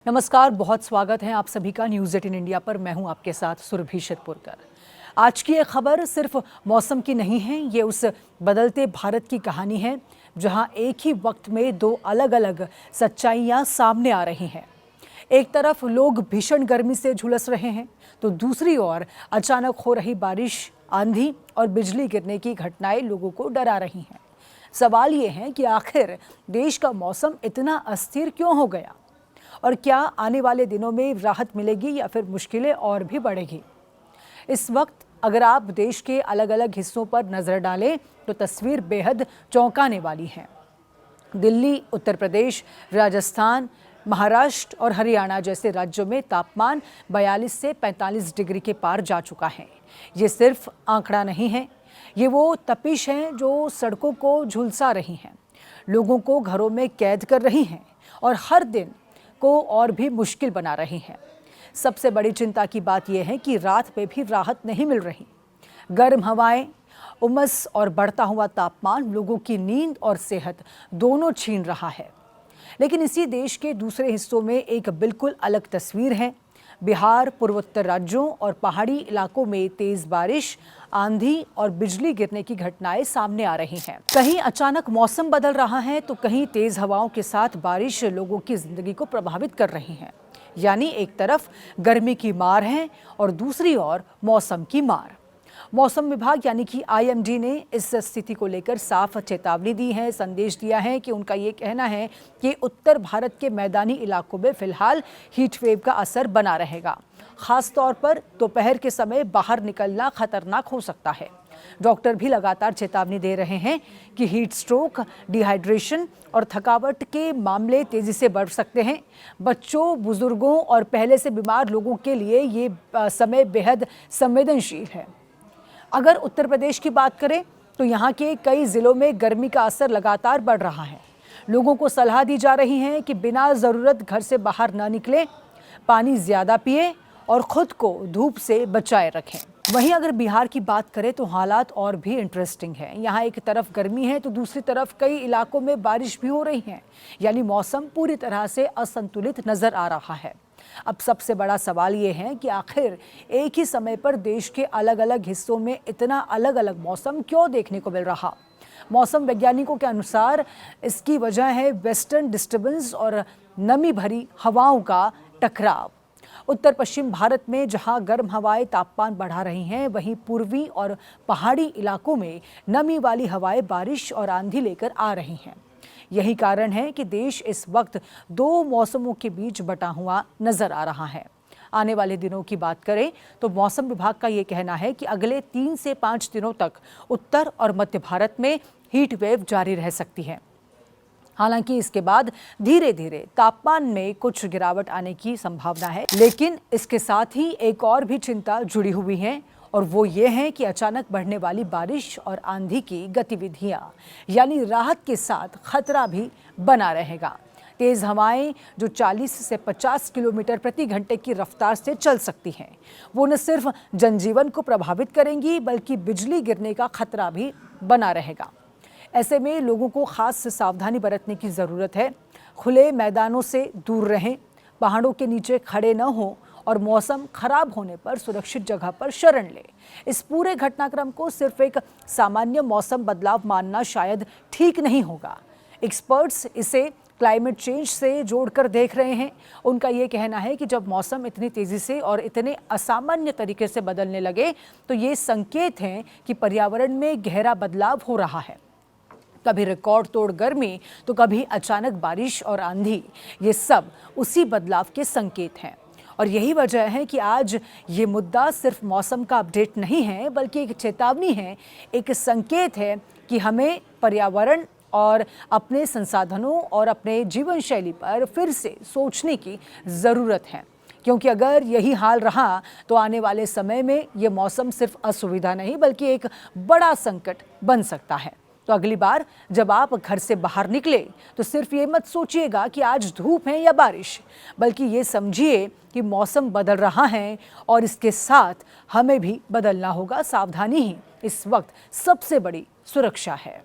नमस्कार, बहुत स्वागत है आप सभी का न्यूज़ 18 इंडिया पर। मैं हूं आपके साथ सुरभि शिरपुरकर। आज की ये खबर सिर्फ मौसम की नहीं है, ये उस बदलते भारत की कहानी है जहां एक ही वक्त में दो अलग अलग सच्चाइयां सामने आ रही हैं। एक तरफ लोग भीषण गर्मी से झुलस रहे हैं, तो दूसरी ओर अचानक हो रही बारिश, आंधी और बिजली गिरने की घटनाएं लोगों को डरा रही हैं। सवाल ये है कि आखिर देश का मौसम इतना अस्थिर क्यों हो गया और क्या आने वाले दिनों में राहत मिलेगी या फिर मुश्किलें और भी बढ़ेगी। इस वक्त अगर आप देश के अलग अलग हिस्सों पर नजर डालें तो तस्वीर बेहद चौंकाने वाली है। दिल्ली, उत्तर प्रदेश, राजस्थान, महाराष्ट्र और हरियाणा जैसे राज्यों में तापमान 42 से 45 डिग्री के पार जा चुका है। ये सिर्फ आंकड़ा नहीं है, ये वो तपिश है जो सड़कों को झुलसा रही है, लोगों को घरों में कैद कर रही है और हर दिन को और भी मुश्किल बना रही हैं। सबसे बड़ी चिंता की बात यह है कि रात में भी राहत नहीं मिल रही। गर्म हवाएं, उमस और बढ़ता हुआ तापमान लोगों की नींद और सेहत दोनों छीन रहा है। लेकिन इसी देश के दूसरे हिस्सों में एक बिल्कुल अलग तस्वीर है। बिहार, पूर्वोत्तर राज्यों और पहाड़ी इलाकों में तेज बारिश, आंधी और बिजली गिरने की घटनाएं सामने आ रही हैं। कहीं अचानक मौसम बदल रहा है तो कहीं तेज हवाओं के साथ बारिश लोगों की जिंदगी को प्रभावित कर रही है। यानी एक तरफ गर्मी की मार है और दूसरी ओर मौसम की मार। मौसम विभाग यानी कि आईएमडी ने इस स्थिति को लेकर साफ चेतावनी दी है, संदेश दिया है कि उनका ये कहना है कि उत्तर भारत के मैदानी इलाकों में फिलहाल हीट वेव का असर बना रहेगा। खास तौर पर दोपहर के समय बाहर निकलना खतरनाक हो सकता है। डॉक्टर भी लगातार चेतावनी दे रहे हैं कि हीट स्ट्रोक, डिहाइड्रेशन और थकावट के मामले तेजी से बढ़ सकते हैं। बच्चों, बुजुर्गों और पहले से बीमार लोगों के लिए ये समय बेहद संवेदनशील है। अगर उत्तर प्रदेश की बात करें तो यहाँ के कई जिलों में गर्मी का असर लगातार बढ़ रहा है। लोगों को सलाह दी जा रही है कि बिना ज़रूरत घर से बाहर न निकलें, पानी ज़्यादा पिएं और खुद को धूप से बचाए रखें। वहीं अगर बिहार की बात करें तो हालात और भी इंटरेस्टिंग है। यहाँ एक तरफ गर्मी है तो दूसरी तरफ कई इलाकों में बारिश भी हो रही है। यानी मौसम पूरी तरह से असंतुलित नजर आ रहा है। अब सबसे बड़ा सवाल ये है कि आखिर एक ही समय पर देश के अलग अलग हिस्सों में इतना अलग अलग मौसम क्यों देखने को मिल रहा। मौसम वैज्ञानिकों के अनुसार इसकी वजह है वेस्टर्न डिस्टर्बेंस और नमी भरी हवाओं का टकराव। उत्तर पश्चिम भारत में जहां गर्म हवाएं तापमान बढ़ा रही हैं, वहीं पूर्वी और पहाड़ी इलाकों में नमी वाली हवाएं बारिश और आंधी लेकर आ रही हैं। यही कारण है कि देश इस वक्त दो मौसमों के बीच बटा हुआ नजर आ रहा है। आने वाले दिनों की बात करें तो मौसम विभाग का ये कहना है कि अगले 3 से 5 दिनों तक उत्तर और मध्य भारत में हीट वेव जारी रह सकती है। हालांकि इसके बाद धीरे धीरे तापमान में कुछ गिरावट आने की संभावना है, लेकिन इसके साथ ही एक और भी चिंता जुड़ी हुई है और वो ये है कि अचानक बढ़ने वाली बारिश और आंधी की गतिविधियां, यानी राहत के साथ खतरा भी बना रहेगा। तेज हवाएं जो 40 से 50 किलोमीटर प्रति घंटे की रफ्तार से चल सकती हैं, वो न सिर्फ जनजीवन को प्रभावित करेंगी बल्कि बिजली गिरने का खतरा भी बना रहेगा। ऐसे में लोगों को खास सावधानी बरतने की ज़रूरत है। खुले मैदानों से दूर रहें, पहाड़ों के नीचे खड़े न हों और मौसम खराब होने पर सुरक्षित जगह पर शरण लें। इस पूरे घटनाक्रम को सिर्फ एक सामान्य मौसम बदलाव मानना शायद ठीक नहीं होगा। एक्सपर्ट्स इसे क्लाइमेट चेंज से जोड़कर देख रहे हैं। उनका ये कहना है कि जब मौसम इतनी तेज़ी से और इतने असामान्य तरीके से बदलने लगे तो ये संकेत हैं कि पर्यावरण में गहरा बदलाव हो रहा है। कभी रिकॉर्ड तोड़ गर्मी तो कभी अचानक बारिश और आंधी, ये सब उसी बदलाव के संकेत हैं। और यही वजह है कि आज ये मुद्दा सिर्फ मौसम का अपडेट नहीं है बल्कि एक चेतावनी है, एक संकेत है कि हमें पर्यावरण और अपने संसाधनों और अपने जीवन शैली पर फिर से सोचने की ज़रूरत है। क्योंकि अगर यही हाल रहा तो आने वाले समय में ये मौसम सिर्फ असुविधा नहीं बल्कि एक बड़ा संकट बन सकता है। तो अगली बार जब आप घर से बाहर निकले तो सिर्फ ये मत सोचिएगा कि आज धूप है या बारिश, बल्कि ये समझिए कि मौसम बदल रहा है और इसके साथ हमें भी बदलना होगा। सावधानी ही इस वक्त सबसे बड़ी सुरक्षा है।